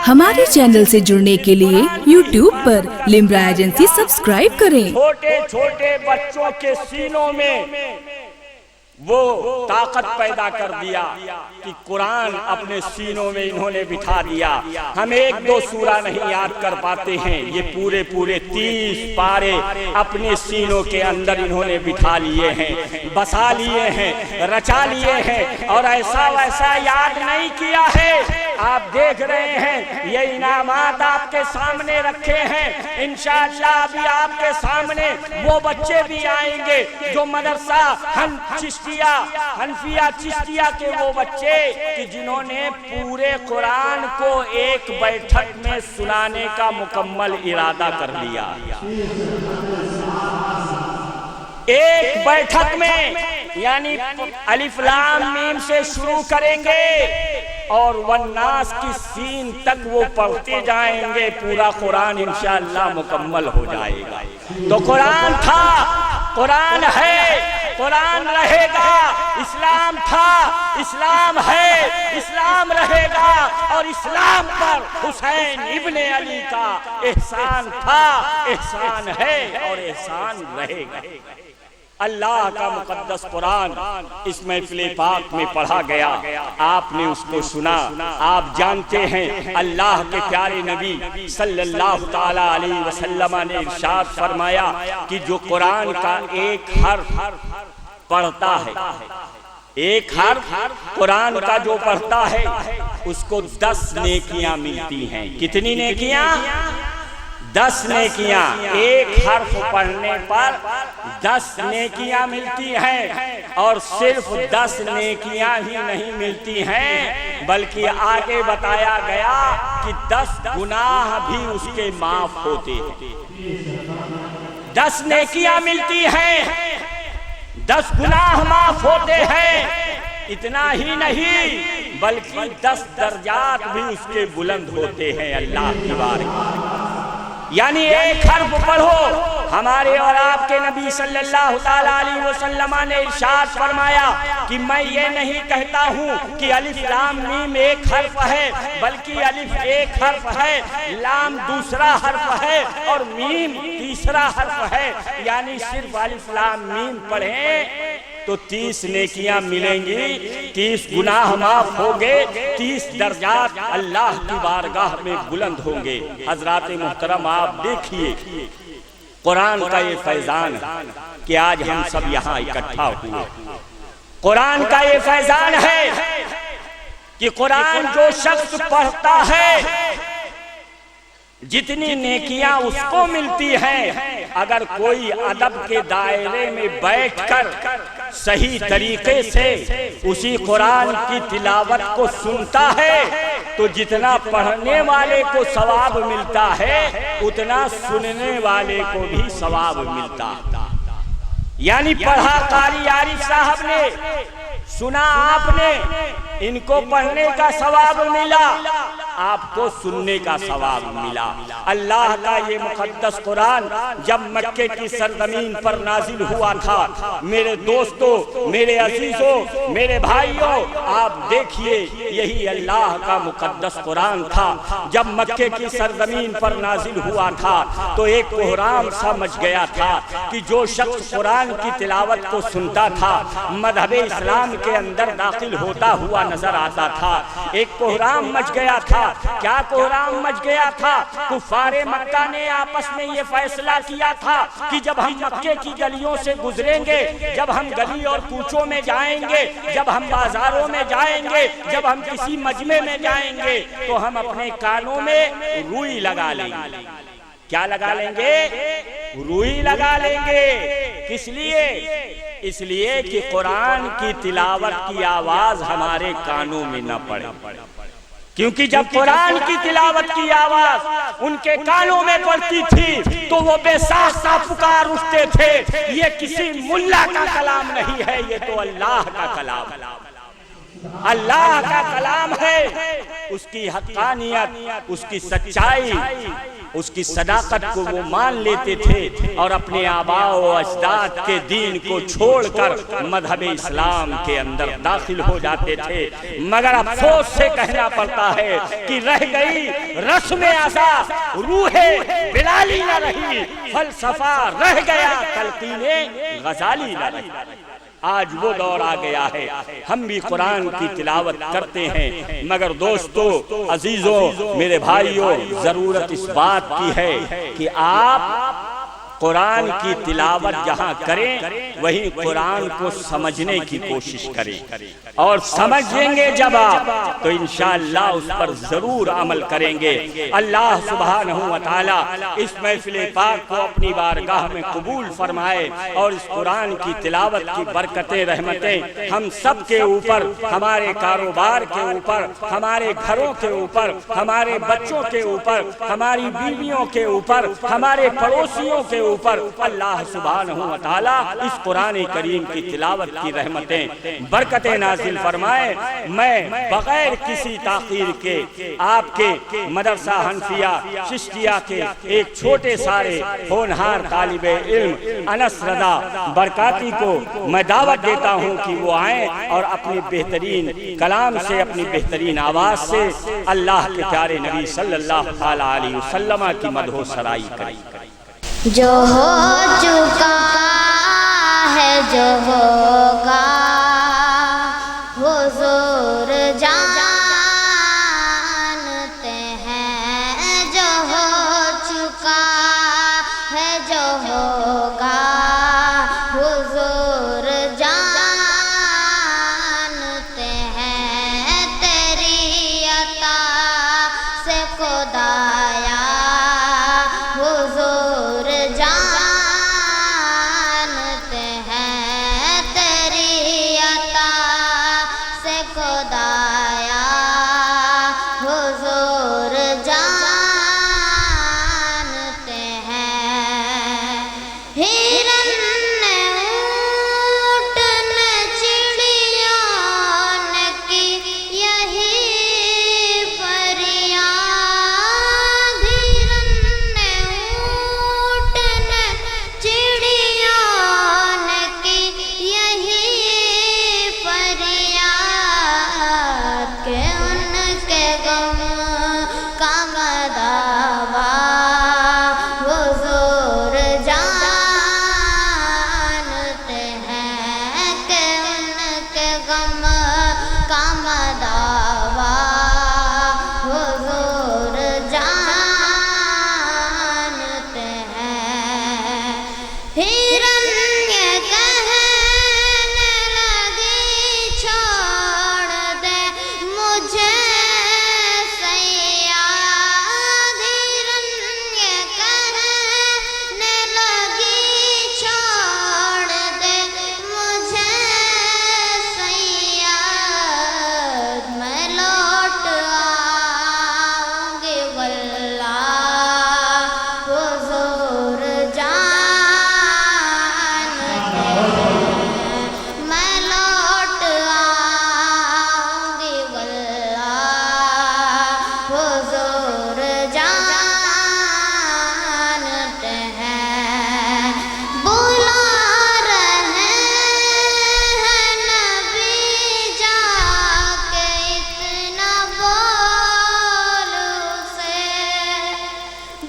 ہمارے چینل سے جڑنے کے لیے YouTube پر لمرا ایجنسی سبسکرائب کریں۔ چھوٹے چھوٹے بچوں کے سینوں میں وہ طاقت پیدا کر دیا کہ قرآن اپنے سینوں میں انہوں نے بٹھا دیا۔ ہم ایک دو سورہ نہیں یاد کر پاتے ہیں، یہ پورے 30 پارے اپنے سینوں کے اندر انہوں نے بٹھا لیے ہیں، بسا لیے ہیں، رچا لیے ہیں، اور ایسا ویسا یاد نہیں کیا ہے۔ آپ دیکھ رہے ہیں یہ انعامات آپ کے سامنے رکھے ہیں، انشاءاللہ ابھی آپ کے سامنے وہ بچے بھی آئیں گے جو مدرسہ حنفیہ چشتیہ کے وہ بچے کہ جنہوں نے پورے قرآن کو ایک بیٹھک میں سنانے کا مکمل ارادہ کر لیا۔ ایک بیٹھک میں، یعنی الف لام میم سے شروع کریں گے اور والناس کی سین تک وہ پڑھتے جائیں گے، پورا قرآن انشاءاللہ مکمل ہو جائے گا۔ تو قرآن تھا، قرآن ہے، قرآن رہے گا، اسلام تھا، اسلام ہے، اسلام رہے گا، اور اسلام پر حسین ابن علی کا احسان تھا، احسان ہے اور احسان رہے گا۔ اللہ کا مقدس قرآن اس محفل پاک میں پڑھا گیا، آپ نے اس کو سنا۔ آپ جانتے ہیں اللہ کے پیارے نبی صلی اللہ تعالی علیہ وسلم نے ارشاد فرمایا کہ جو قرآن کا ایک حرف پڑھتا ہے، ایک حرف قرآن کا جو پڑھتا ہے اس کو 10 نیکیاں ملتی ہیں۔ کتنی نیکیاں؟ 10 نیکیاں۔ ایک حرف پڑھنے پر 10 نیکیاں ملتی ہیں، اور صرف 10 نیکیاں ہی نہیں ملتی ہیں بلکہ آگے بتایا گیا کہ 10 گناہ بھی اس کے معاف ہوتے ہیں۔ 10 نیکیاں ملتی ہیں، 10 گناہ معاف ہوتے ہیں۔ اتنا ہی نہیں بلکہ 10 درجات بھی اس کے بلند ہوتے ہیں اللہ کی بارگاہ۔ یعنی ایک حرف پڑھو، ہمارے اور آپ کے نبی صلی اللہ تعالی علیہ وسلم نے ارشاد فرمایا کہ میں یہ نہیں کہتا ہوں کہ الف لام میم ایک حرف ہے، بلکہ الف ایک حرف ہے، لام دوسرا حرف ہے اور میم تیسرا حرف ہے۔ یعنی صرف الف لام میم پڑھیں تو 30 نیکیاں ملیں گی، 30 گناہ معاف ہوں گے، 30 درجات اللہ کی بارگاہ میں بلند ہوں گے۔ حضرات محترم آپ دیکھیے قرآن کا یہ فیضان ہے کہ آج ہم سب یہاں اکٹھا ہوئے۔ قرآن کا یہ فیضان ہے کہ قرآن جو شخص پڑھتا ہے جتنی نیکیاں اس کو ملتی ہیں، اگر کوئی ادب کے دائرے میں بیٹھ کر صحیح طریقے سے اسی قرآن کی تلاوت کو سنتا ہے تو جتنا پڑھنے والے کو ثواب ملتا ہے اتنا سننے والے کو بھی ثواب ملتا۔ یعنی پڑھا قاری عارف صاحب نے، سنا آپ نے، ان کو پڑھنے کا ثواب ملا، آپ کو سننے کا ثواب ملا۔ اللہ کا یہ مقدس قرآن جب مکے کی سرزمین پر نازل ہوا تھا، میرے دوستوں، میرے عزیزوں، میرے بھائیوں، آپ دیکھیے یہی اللہ کا مقدس قرآن تھا۔ جب مکے کی سرزمین پر نازل ہوا تھا تو ایک کوہرام سا مچ گیا تھا کہ جو شخص قرآن کی تلاوت کو سنتا تھا مذہب اسلام کے اندر داخل ہوتا ہوا نظر آتا تھا۔ ایک کوہرام مچ گیا تھا۔ کیا کوہرام مچ گیا تھا؟ کفار مکہ نے آپس میں یہ فیصلہ کیا تھا کہ جب ہم مکے کی گلیوں سے گزریں گے، جب ہم گلی اور کوچوں میں جائیں گے، جب ہم بازاروں میں جائیں گے، جب ہم کسی مجمع میں جائیں گے تو ہم اپنے کانوں میں روئی لگا لیں گے۔ کیا لگا لیں گے؟ روئی لگا لیں گے۔ کس لیے؟ اس لیے کہ قرآن کی تلاوت کی آواز ہمارے کانوں میں نہ پڑے، کیونکہ جب قرآن کی تلاوت کی آواز ان کے کانوں میں پڑتی تھی تو وہ بے ساختہ پکار اٹھتے تھے، یہ کسی ملا کا کلام نہیں ہے، یہ تو اللہ کا کلام ہے۔ اللہ کا کلام ہے، اس کی حقانیت، اس کی سچائی، اس کی صداقت کو وہ مان لیتے تھے اور اپنے آباء و اجداد کے دین کو چھوڑ کر مذہب اسلام کے اندر داخل ہو جاتے تھے۔ مگر افسوس سے کہنا پڑتا ہے کہ رہ گئی رسم ازا، روح بلالی نہ رہی، فلسفہ رہ گیا، تلقین غزالی نہ رہی۔ آج وہ دور آ گیا ہے، ہم بھی قرآن کی تلاوت کرتے ہیں، مگر دوستو، عزیزوں، میرے بھائیوں، ضرورت اس بات کی ہے کہ آپ قرآن کی تلاوت جہاں کریں وہیں قرآن کو سمجھنے کی کوشش کریں، اور سمجھ لیں گے جب آپ تو انشاءاللہ اس پر ضرور عمل کریں گے۔ اللہ سبحانہ و تعالی اس محفل پاک کو اپنی بارگاہ میں قبول فرمائے اور اس قرآن کی تلاوت کی برکتیں، رحمتیں ہم سب کے اوپر، ہمارے کاروبار کے اوپر، ہمارے گھروں کے اوپر، ہمارے بچوں کے اوپر، ہماری بیویوں کے اوپر، ہمارے پڑوسیوں کے اوپر اللہ سبحانہ و تعالی اس قرآن کریم کی تلاوت کی رحمتیں، برکتیں نازل فرمائے۔ میں بغیر کسی تاخیر کے آپ کے مدرسہ حنفیہ چشتیہ کے ایک چھوٹے سارے ہونہار طالب علم انس رضا برکاتی کو میں دعوت دیتا ہوں کہ وہ آئیں اور اپنی بہترین کلام سے، اپنی بہترین آواز سے اللہ کے پیارے نبی صلی اللہ علیہ وسلم کی مدح و سرائی کریں۔ جو ہو چکا ہے، جو ہوگا، حضور جانتے ہیں۔ جو ہو چکا ہے، جو ہوگا، حضور جانتے ہیں۔ تیری عطا سے خدایا حضور جانتے ہیں، تیری عطا سے خدایا حضور جانتے ہیں۔ ہرن نے اونٹ نے چڑیوں نے کی یہی فریاد، ہرن نے اونٹ نے چڑیوں نے کی یہی فریاد، کہ ان کے غم کا مداوا حضور جانتے ہیں، کہ ان کے غم کا مداوا حضور جانتے ہیں۔ ہرن یہ کہنے لگی چھوڑ دے مجھے صیاد، ہرن یہ کہنے لگی چھوڑ دے مجھے صیاد، میں لوٹ آؤں گی واللہ حضور جانتے ہیں، میں لوٹ آؤں گی واللہ حضور جانتے ہیں۔ بلا رہے ہیں نبی جا کے اتنا بول سے،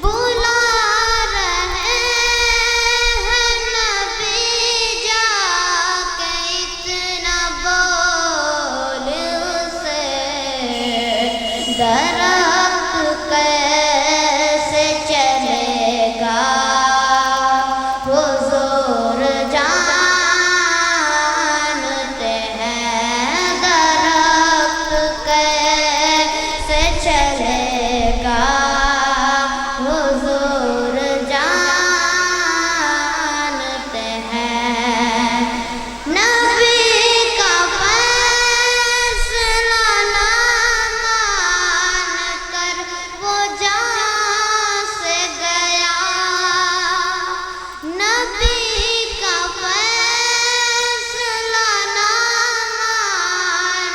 بلا رہے ہیں نبی جا کے اتنا بول سے، درخت کیسے چلے گا حضور جانتے ہیں، درخت کیسے چلے گا حضور جانتے ہیں۔ نبی کا فیصلہ نہ مان کر وہ جان سے گیا، نبی کا فیصلہ نہ مان